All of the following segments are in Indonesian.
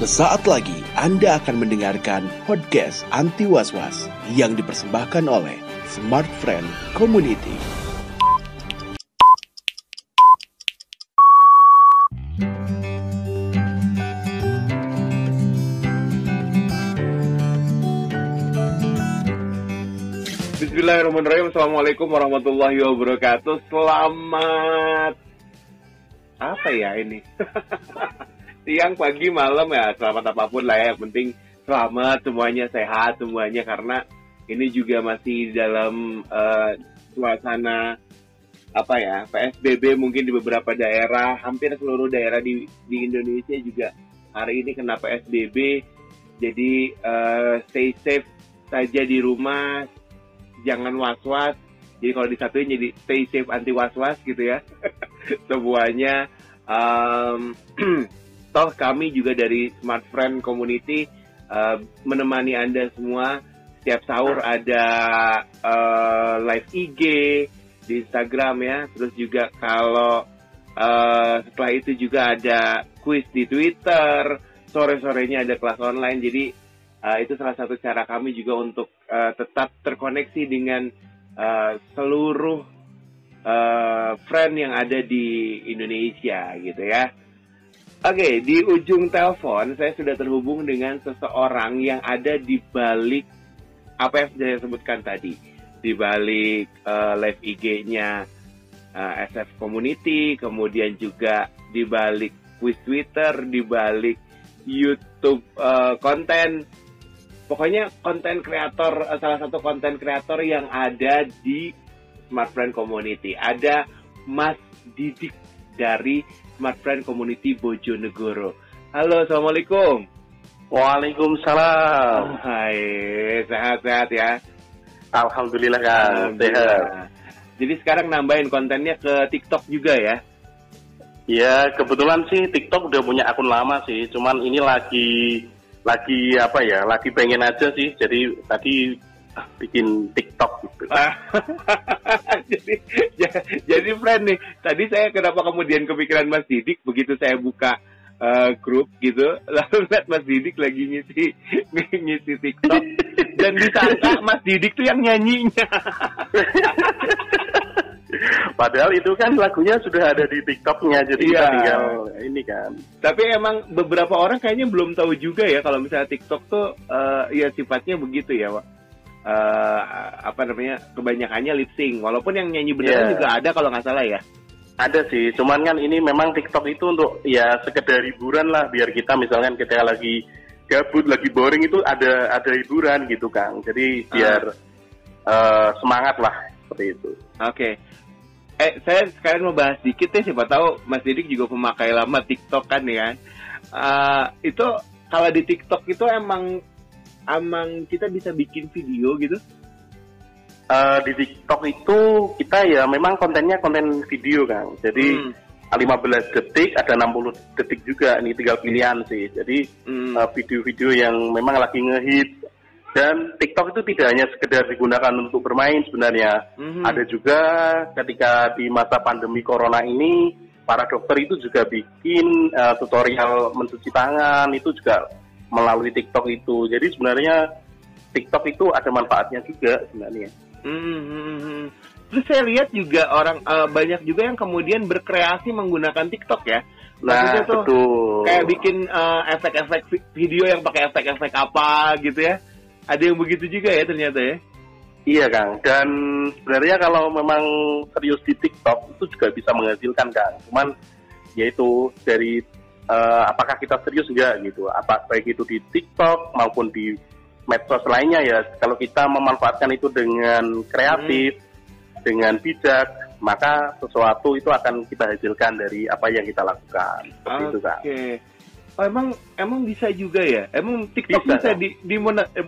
Sesaat lagi Anda akan mendengarkan podcast Anti Was-Was yang dipersembahkan oleh Smart Friend Community. Bismillahirrahmanirrahim. Assalamualaikum warahmatullahi wabarakatuh. Selamat apa ya ini? Siang, pagi, malam ya. Selamat apapun lah ya. Yang penting selamat semuanya, sehat semuanya. Karena ini juga masih dalam suasana apa ya, PSBB mungkin di beberapa daerah. Hampir seluruh daerah di Indonesia juga hari ini kena PSBB. Jadi stay safe saja di rumah. Jangan was-was. Jadi kalau disatuin jadi stay safe anti was-was gitu ya. Semuanya. Toh kami juga dari Smart Friend Community menemani Anda semua. Setiap sahur ada live IG di Instagram ya. Terus juga kalau setelah itu juga ada quiz di Twitter. Sore-sorenya ada kelas online. Jadi itu salah satu cara kami juga untuk tetap terkoneksi dengan seluruh friend yang ada di Indonesia gitu ya. Oke, di ujung telepon saya sudah terhubung dengan seseorang yang ada di balik apa yang sudah saya sebutkan tadi, di balik live IG-nya SF Community, kemudian juga di balik quiz Twitter, di balik YouTube konten. Pokoknya konten kreator, salah satu konten kreator yang ada di Smart Friend Community. Ada Mas Didik dari Smart Friend Community Bojonegoro. Halo, Assalamualaikum. Waalaikumsalam. Hai, sehat-sehat ya? Alhamdulillah kan, sehat. Jadi sekarang nambahin kontennya ke TikTok juga ya? Ya, kebetulan sih TikTok udah punya akun lama sih. Cuman ini lagi apa ya, lagi pengen aja sih. Jadi tadi bikin TikTok gitu. jadi friend nih, tadi saya kenapa kemudian kepikiran Mas Didik begitu saya buka grup gitu, lalu lihat Mas Didik lagi ngisi TikTok dan disangka Mas Didik tuh yang nyanyinya. Padahal itu kan lagunya sudah ada di TikToknya, jadi kita tinggal ini kan. Tapi emang beberapa orang kayaknya belum tahu juga ya kalau misalnya TikTok tuh ya sifatnya begitu ya, Pak. Apa namanya, kebanyakannya lip sync. Walaupun yang nyanyi beneran juga ada kalau nggak salah ya. Ada sih, cuman kan ini memang TikTok itu untuk ya sekedar hiburan lah, biar kita misalnya kita lagi gabut, lagi boring itu ada hiburan gitu Kang. Jadi biar semangat lah seperti itu. Oke. Saya sekarang mau bahas dikit ya, siapa tahu Mas Didik juga pemakai lama TikTok kan ya kan. Itu kalau di TikTok itu emang kita bisa bikin video gitu? Di TikTok itu kita ya memang kontennya konten video Kang. Jadi 15 detik, ada 60 detik juga. Ini tinggal pilihan sih. Jadi video-video yang memang lagi ngehit. Dan TikTok itu tidak hanya sekedar digunakan untuk bermain sebenarnya. Ada juga ketika di masa pandemi corona ini, para dokter itu juga bikin tutorial mencuci tangan, itu juga melalui TikTok itu. Jadi sebenarnya TikTok itu ada manfaatnya juga sebenarnya. Terus saya lihat juga orang banyak juga yang kemudian berkreasi menggunakan TikTok ya. Nah, tuh, betul. Kayak bikin efek-efek video yang pakai efek-efek apa gitu ya. Ada yang begitu juga ya ternyata ya. Iya Kang, dan sebenarnya kalau memang serius di TikTok itu juga bisa menghasilkan Kang. Cuman yaitu dari apakah kita serius enggak gitu. Apa baik itu di TikTok maupun di medsos lainnya ya. Kalau kita memanfaatkan itu dengan kreatif, dengan bijak, maka sesuatu itu akan kita hasilkan dari apa yang kita lakukan. Seperti itu Kang. Oke. Oh, emang bisa juga ya? Emang TikTok bisa di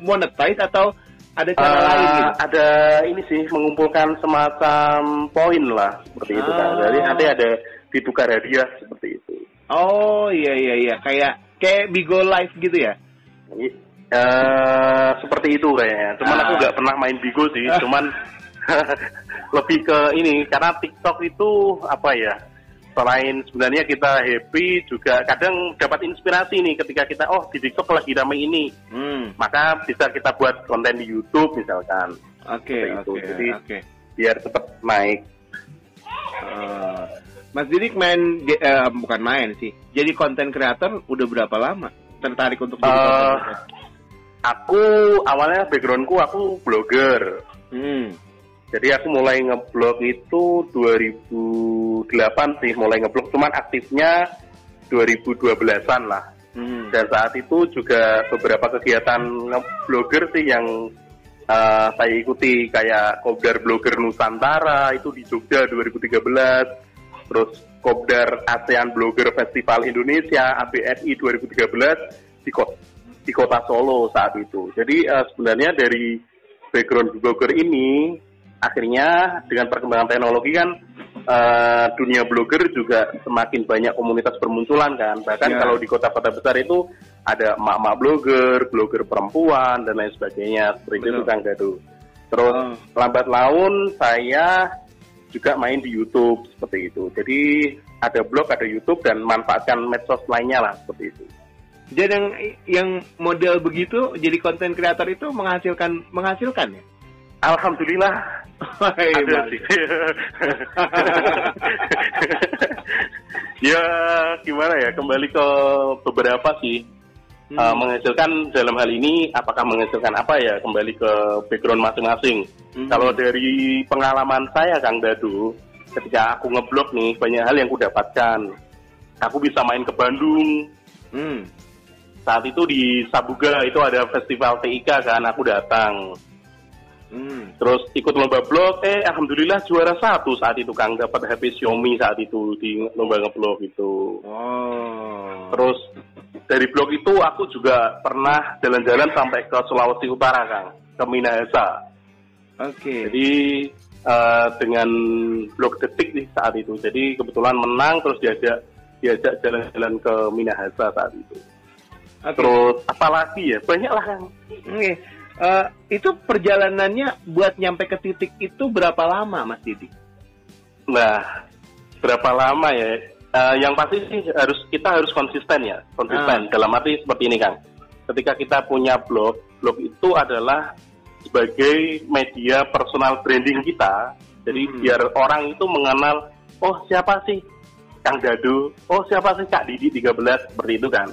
monetize atau ada cara lain gitu? Ada ini sih, mengumpulkan semacam poin lah seperti itu Kang. Jadi nanti ada ditukar hadiah seperti itu. Oh iya, kayak Bigo Live gitu ya? Seperti itu kayaknya. Cuman aku nggak pernah main Bigo sih. Cuman lebih ke ini, karena TikTok itu apa ya? selain sebenarnya kita happy, juga kadang dapat inspirasi nih ketika kita di TikTok lagi ramai ini, maka bisa kita buat konten di YouTube misalkan. Oke. Jadi biar tetap naik. Mas Didik bukan main sih, jadi konten kreator udah berapa lama tertarik untuk jadi konten kreator? Aku awalnya backgroundku aku blogger. Jadi aku mulai ngeblog itu 2008 sih, mulai ngeblog, cuman aktifnya 2012-an lah. Dan saat itu juga beberapa kegiatan ngeblogger sih yang saya ikuti, kayak Kopdar Blogger Nusantara itu di Jogja 2013, terus Kopdar ASEAN Blogger Festival Indonesia ABFI 2013 di kota Solo saat itu. Jadi sebenarnya dari background blogger ini, akhirnya dengan perkembangan teknologi kan dunia blogger juga semakin banyak komunitas bermunculan kan. Bahkan kalau di kota-kota besar itu ada emak-emak blogger perempuan dan lain sebagainya, seperti itu Kang Dadu. Terus lambat laun saya juga main di YouTube seperti itu. Jadi ada blog, ada YouTube, dan manfaatkan medsos lainnya lah seperti itu. Jadi yang model begitu jadi konten kreator itu menghasilkan ya? Alhamdulillah. Ada sih. Ya gimana ya, kembali ke beberapa sih. Menghasilkan dalam hal ini, apakah menghasilkan apa ya, kembali ke background masing-masing. Kalau dari pengalaman saya Kang Dadu, ketika aku ngeblog nih, banyak hal yang aku dapatkan. Aku bisa main ke Bandung. Saat itu di Sabuga itu ada festival TIK kan, aku datang. Terus ikut lomba blog, alhamdulillah juara 1 saat itu Kang, dapat HP Xiaomi saat itu di lomba ngeblog itu. Terus dari blog itu aku juga pernah jalan-jalan sampai ke Sulawesi Utara Kang, ke Minahasa. Jadi dengan blog Detik nih saat itu, jadi kebetulan menang, terus diajak jalan-jalan ke Minahasa saat itu. Terus apalagi ya, banyak lah Kang. Itu perjalanannya buat nyampe ke titik itu berapa lama Mas Didik? Nah, berapa lama ya? Yang pasti sih kita harus konsisten ya, dalam arti seperti ini Kang. Ketika kita punya blog itu adalah sebagai media personal branding kita. Jadi biar orang itu mengenal, siapa sih Kang Dadu, siapa sih Kak Didi 13, seperti itu kan.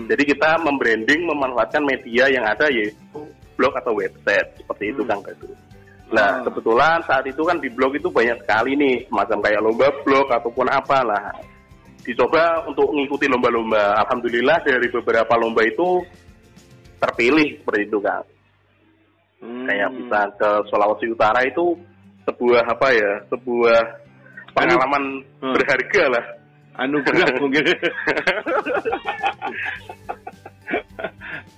Jadi kita membranding, memanfaatkan media yang ada, yaitu blog atau website, seperti itu Kang Dadu. Nah, kebetulan saat itu kan di blog itu banyak sekali nih, semacam kayak lomba blog ataupun apalah. Dicoba untuk mengikuti lomba-lomba. Alhamdulillah dari beberapa lomba itu terpilih seperti itu Kang. Kayak bisa ke Sulawesi Utara itu sebuah pengalaman berharga lah. Anugerah mungkin.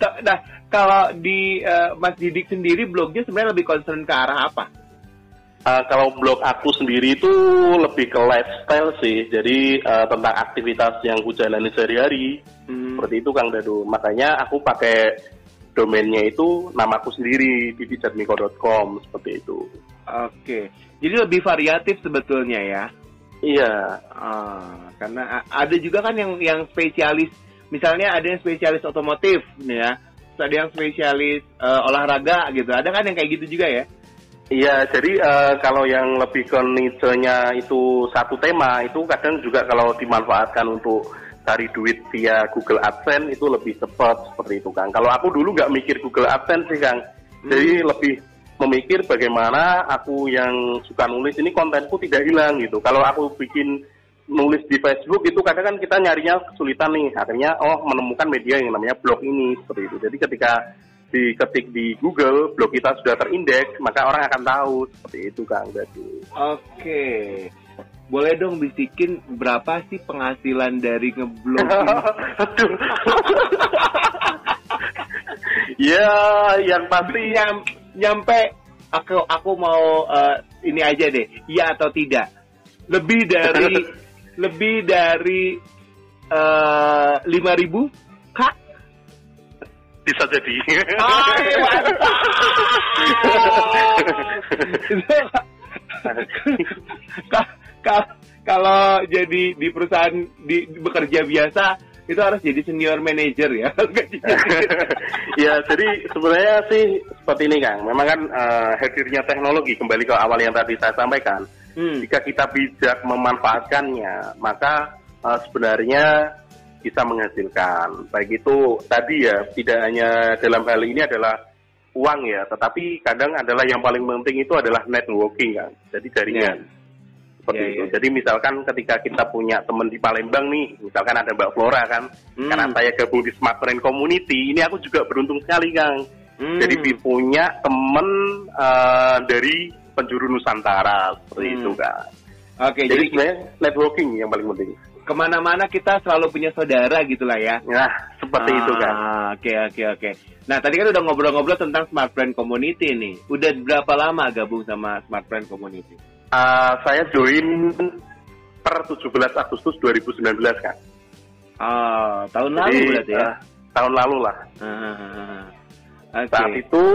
Nah, kalau di Mas Didik sendiri blognya sebenarnya lebih concern ke arah apa? Kalau blog aku sendiri itu lebih ke lifestyle sih. Jadi tentang aktivitas yang aku jalani sehari-hari. Seperti itu Kang Dadu. Makanya aku pakai domainnya itu namaku sendiri, didijatmiko.com, seperti itu. Jadi lebih variatif sebetulnya ya? Iya. Karena ada juga kan yang spesialis, misalnya ada yang spesialis otomotif ya, ada yang spesialis olahraga gitu, ada kan yang kayak gitu juga ya? Iya, jadi kalau yang lebih ke niche-nya itu satu tema, itu kadang juga kalau dimanfaatkan untuk cari duit via Google AdSense itu lebih cepat, seperti itu Kang. Kalau aku dulu nggak mikir Google AdSense sih Kang, jadi lebih memikir bagaimana aku yang suka nulis ini kontenku tidak hilang gitu. Kalau aku bikin nulis di Facebook itu kadang kan kita nyarinya kesulitan nih, akhirnya menemukan media yang namanya blog ini, seperti itu. Jadi ketika diketik di Google, blog kita sudah terindeks, maka orang akan tahu, seperti itu Kang Dadu. Boleh dong bisikin berapa sih penghasilan dari ngeblog ini? Aduh. Ya, yang pasti nyampe aku mau ini aja deh, iya atau tidak. Lebih dari 5.000 Kak? Bisa jadi. kalau jadi di perusahaan bekerja biasa itu harus jadi senior manager ya. Ya, jadi sebenarnya sih seperti ini Kang. Memang kan hadirnya teknologi, kembali ke awal yang tadi saya sampaikan. Jika kita bijak memanfaatkannya, maka sebenarnya bisa menghasilkan. Baik itu tadi ya, tidak hanya dalam hal ini adalah uang ya, tetapi kadang adalah yang paling penting itu adalah networking kan. Jadi jaringan. Seperti itu. Jadi misalkan ketika kita punya teman di Palembang nih, misalkan ada Mbak Flora kan, karena saya gabung di Smart Friend Community, ini aku juga beruntung sekali Kang. Jadi punya teman dari penjuru Nusantara seperti itu Kang. Oke, jadi sebenarnya networking yang paling penting. Kemana-mana kita selalu punya saudara gitulah ya. Nah, seperti itu kan. Oke. Nah, tadi kan udah ngobrol-ngobrol tentang Smart Friend Community nih. Udah berapa lama gabung sama Smart Friend Community? Saya join per 17 Agustus 2019 kan. Tahun lalu berarti ya? Tahun lalu lah. Okay. Saat itu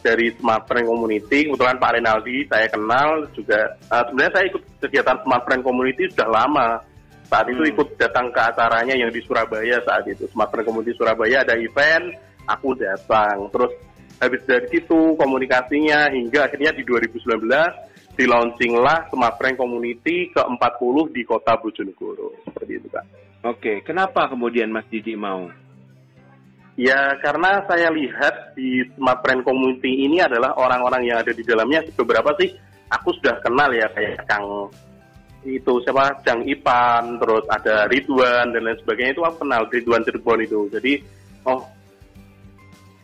dari Smart Friend Community, kebetulan Pak Renaldi saya kenal juga. Sebenarnya saya ikut kegiatan Smart Friend Community sudah lama. Saat itu ikut datang ke acaranya yang di Surabaya saat itu. Smart Friend Community Surabaya ada event, aku datang. Terus habis dari situ komunikasinya hingga akhirnya di 2019 di-launchinglah Smart Friend Community ke-40 di Kota Bojonegoro. Seperti itu Kak. Oke, kenapa kemudian Mas Didi mau? Ya, karena saya lihat di Smart Friend Community ini adalah orang-orang yang ada di dalamnya, beberapa sih aku sudah kenal ya, kayak Kang itu siapa, Jang Ipan, terus ada Ridwan dan lain sebagainya, itu aku kenal, Ridwan Cirebon itu. Jadi,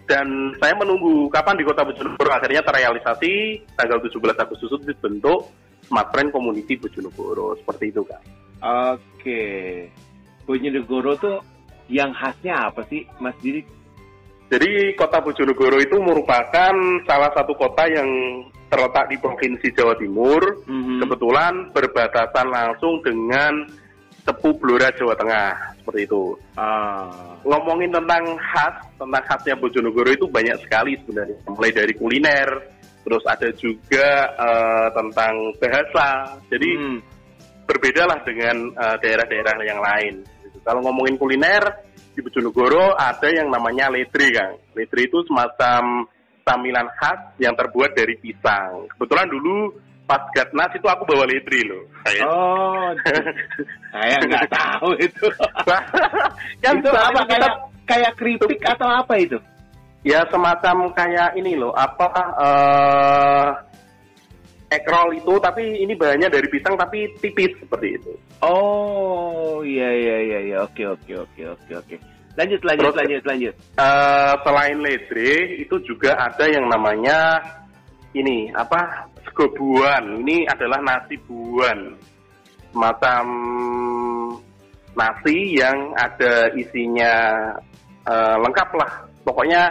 dan saya menunggu kapan di Kota Bojonegoro akhirnya terrealisasi tanggal 17 Agustus itu dibentuk Smart Friend Community Bojonegoro, seperti itu Kak. Oke, Bojonegoro tuh yang khasnya apa sih, Mas Didi? Jadi Kota Bojonegoro itu merupakan salah satu kota yang terletak di Provinsi Jawa Timur. Kebetulan berbatasan langsung dengan Tepu Blora, Jawa Tengah, seperti itu. Ngomongin tentang khasnya Bojonegoro itu banyak sekali sebenarnya. Mulai dari kuliner, terus ada juga tentang bahasa. Jadi berbedalah dengan daerah-daerah yang lain. Kalau ngomongin kuliner, di Bojonegoro ada yang namanya ledre, Kang. Ledre itu semacam camilan khas yang terbuat dari pisang. Kebetulan dulu pas Gatnas itu aku bawa ledre loh. Saya nggak tahu itu. Yang itu apa? Kayak keripik atau apa itu? Ya semacam kayak ini loh, egg roll itu, tapi ini bahannya dari pisang tapi tipis seperti itu. Oh, iya. Oke. Lanjut. Selain ledre, itu juga ada yang namanya ini sego buan. Ini adalah nasi buan, semacam nasi yang ada isinya lengkap lah. Pokoknya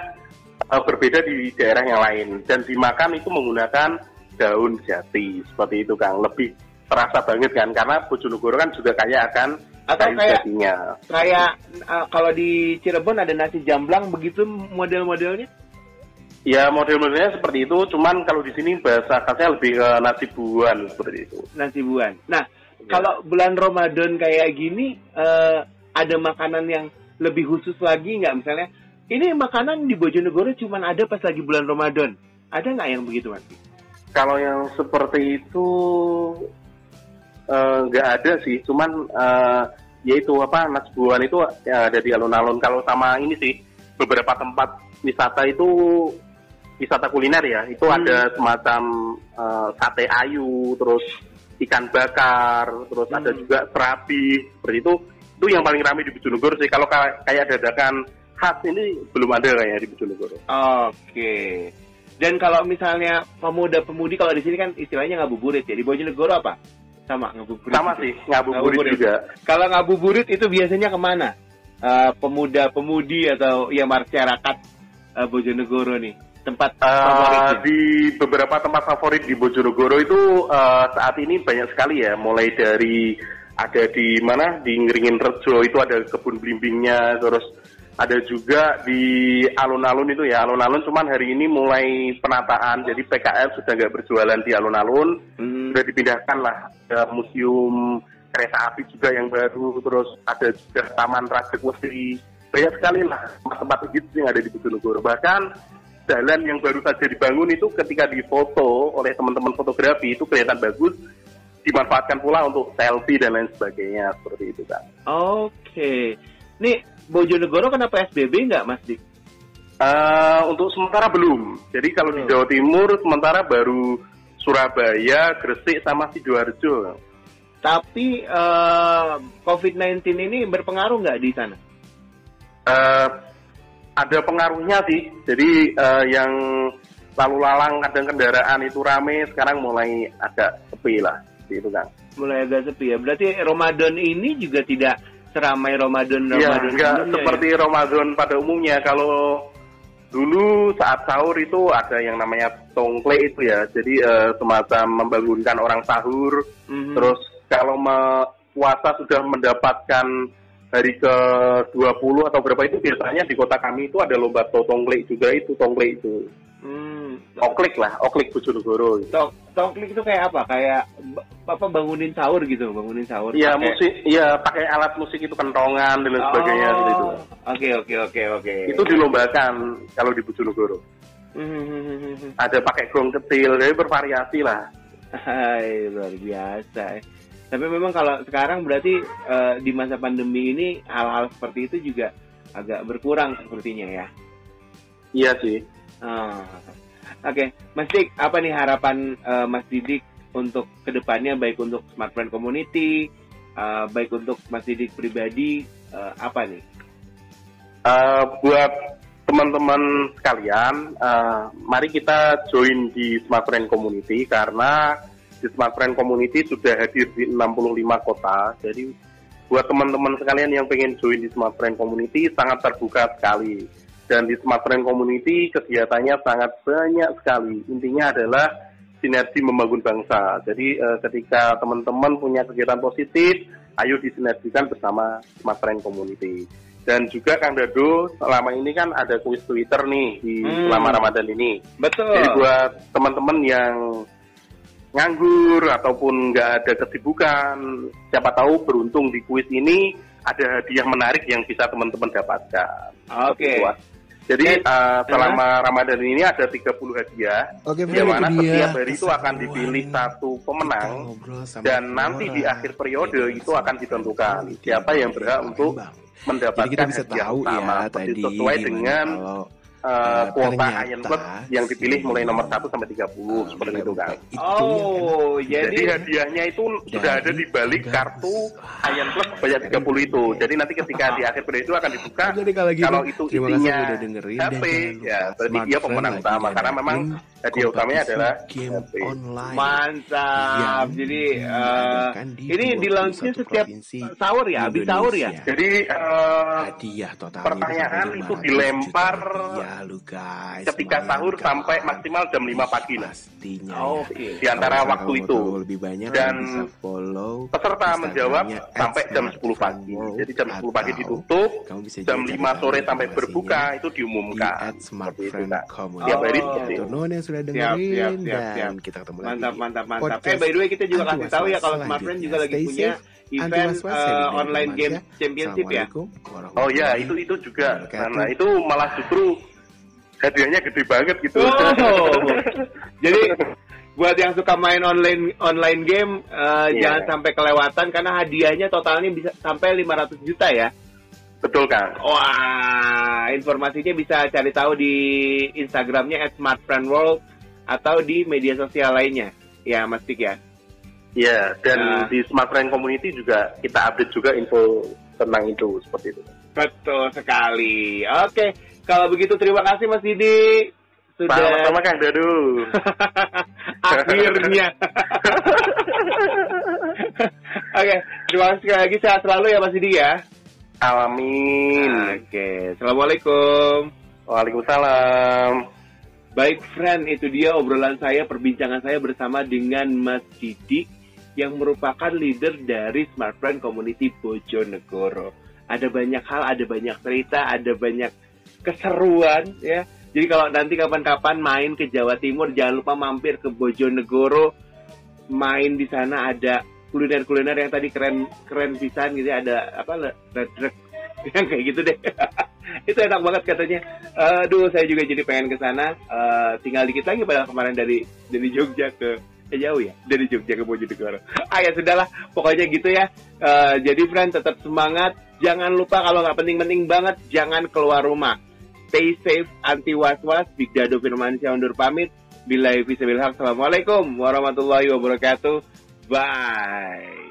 berbeda di daerah yang lain dan dimakan itu menggunakan daun jati seperti itu Kang, lebih terasa banget kan karena Bojonegoro kan juga kaya akan kayu jatinya. Kayak kalau di Cirebon ada nasi jamblang begitu model-modelnya? Ya model-modelnya seperti itu, cuman kalau di sini bahasa khasnya lebih ke nasi buan seperti itu. Nasi buan. Nah, kalau bulan Ramadan kayak gini ada makanan yang lebih khusus lagi nggak? Misalnya ini makanan di Bojonegoro cuman ada pas lagi bulan Ramadan. Ada nggak yang begitu Mas? Kalau yang seperti itu nggak ada sih, cuman yaitu nasi buan itu ada di alun-alun. Kalau sama ini sih beberapa tempat wisata itu wisata kuliner ya, itu ada semacam sate ayu, terus ikan bakar, terus ada juga serabi seperti itu. Itu yang paling ramai di Bojonegoro sih. Kalau kayak dadakan khas ini belum ada kayaknya di Bojonegoro. Oke. Dan kalau misalnya pemuda-pemudi, kalau di sini kan istilahnya ngabuburit ya. Di Bojonegoro apa? Sama ngabuburit. Sama sih, ngabuburit juga. Kalau ngabuburit itu biasanya kemana? Pemuda-pemudi atau ya masyarakat Bojonegoro nih? Tempat favoritnya? Di beberapa tempat favorit di Bojonegoro itu saat ini banyak sekali ya. Mulai dari ada di mana? Di Ngringin Rejo itu ada kebun blimbingnya, terus Ada juga di alun-alun itu ya, alun-alun cuman hari ini mulai penataan, jadi PKL sudah nggak berjualan di alun-alun, sudah dipindahkan lah ke museum kereta api juga yang baru, terus ada juga Taman Raja Wesi, banyak sekali lah tempat-tempat hits yang ada di Bojonegoro. Bahkan jalan yang baru saja dibangun itu ketika difoto oleh teman-teman fotografi itu kelihatan bagus, dimanfaatkan pula untuk selfie dan lain sebagainya, seperti itu kan. Oke. Nih, Bojonegoro kena PSBB nggak, Mas Dik? Untuk sementara belum. Jadi kalau di Jawa Timur sementara baru Surabaya, Gresik, sama Sidoarjo. Tapi COVID-19 ini berpengaruh nggak di sana? Ada pengaruhnya sih. Jadi yang lalu lalang kadang kendaraan itu rame, sekarang mulai agak sepi lah. Itu kan. Mulai agak sepi ya. Berarti Ramadan ini juga tidak seramai Ramadan ya, enggak seperti ya? Ramadan pada umumnya. Kalau dulu saat sahur itu ada yang namanya tongkle itu ya, jadi semacam membangunkan orang sahur. Terus kalau puasa sudah mendapatkan hari ke-20 atau berapa itu, biasanya di kota kami itu ada lomba tongkle juga, itu tongkle itu. Oklik Bojonegoro. Tongklik itu kayak apa? Kayak bangunin sahur gitu, bangunin sahur. Iya, musik, iya pakai alat musik itu, kentongan dan lain sebagainya gitu. Oke. Itu dilombakan kalau di Bojonegoro. Ada pakai gong kecil, jadi bervariasi lah. Hai, luar biasa. Tapi memang kalau sekarang berarti di masa pandemi ini hal-hal seperti itu juga agak berkurang sepertinya ya. Iya sih. Oke, Mas Dik, apa nih harapan Mas Didik untuk kedepannya, baik untuk Smart Friend Community, baik untuk Mas Didik pribadi, apa nih? Buat teman-teman sekalian, mari kita join di Smart Friend Community, karena di Smart Friend Community sudah hadir di 65 kota. Jadi buat teman-teman sekalian yang pengen join di Smart Friend Community, sangat terbuka sekali. Dan di Smart Friend Community kegiatannya sangat banyak sekali. Intinya adalah sinergi membangun bangsa. Jadi ketika teman-teman punya kegiatan positif, ayo disinergikan bersama Smart Friend Community. Dan juga Kang Dado, selama ini kan ada kuis Twitter nih di selama Ramadan ini. Betul. Jadi buat teman-teman yang nganggur ataupun nggak ada kesibukan, siapa tahu beruntung di kuis ini ada hadiah menarik yang bisa teman-teman dapatkan. Oke. Jadi selama Ramadan ini ada 30 hadiah, di mana setiap hari itu akan dipilih satu pemenang, dan nanti di akhir periode itu akan ditentukan siapa yang berhak untuk mendapatkan hadiah utama, sesuai dengan kuota Iron Club yang dipilih mulai nomor 1 sampai 30 seperti itu kan. Jadi hadiahnya itu sudah ada di balik kartu Iron Club banyak 30 itu. Jadi nanti ketika di akhir periode itu akan dibuka, kalau itu isinya HP, ya berarti dia pemenang utama, karena memang hadiah utamanya adalah HP. Mantap. Jadi ini di launchnya setiap sahur ya, habis sahur ya. Jadi pertanyaan itu dilempar ketika sahur sampai maksimal jam 5 pagi lah. Di antara waktu itu. Dan peserta menjawab sampai jam 10 pagi. Jadi jam 10 pagi ditutup, jam 5 sore sampai berbuka itu diumumkan. Seperti itu kan. Tiap hari seperti itu. Siap. Kita ketemu lagi. Mantap. By the way, kita juga kasih tahu ya kalau Smart Friend juga lagi punya event online game championship ya. Oh ya, itu juga. Karena itu malah justru hadiahnya gede banget gitu. Jadi buat yang suka main online game, jangan sampai kelewatan, karena hadiahnya totalnya bisa sampai 500 juta ya. Betul kan? Wah, informasinya bisa cari tahu di Instagramnya @smartfriendworld atau di media sosial lainnya. Ya, Mas Dik ya. Iya, dan di Smart Friend Community juga kita update juga info tentang itu, seperti itu. Betul sekali. Oke, kalau begitu terima kasih Mas Didi. Sama-sama Kang Dado. Akhirnya. Oke, terima kasih sekali lagi, sehat selalu ya Mas Didi ya. Amin. Oke, Assalamualaikum. Waalaikumsalam. Baik friend, itu dia obrolan saya, perbincangan saya bersama dengan Mas Didi yang merupakan leader dari Smart Friend Community Bojonegoro. ada banyak hal, ada banyak cerita, ada banyak keseruan ya. Jadi kalau nanti kapan-kapan main ke Jawa Timur, jangan lupa mampir ke Bojonegoro, main di sana, ada kuliner-kuliner yang tadi keren pisan gitu ya, ada apa redrek yang kayak gitu deh. Itu enak banget katanya. Aduh, saya juga jadi pengen ke sana. Tinggal dikit lagi padahal kemarin dari Jogja ke jauh ya, dari Jogja ke Bojonegoro. Ya sudahlah, pokoknya gitu ya. Jadi friend, tetap semangat. Jangan lupa kalau nggak penting-penting banget, jangan keluar rumah. Stay safe, anti was-was. Big Dado Firmansyah undur pamit. Billahi fisabilillah. Assalamualaikum warahmatullahi wabarakatuh. Bye.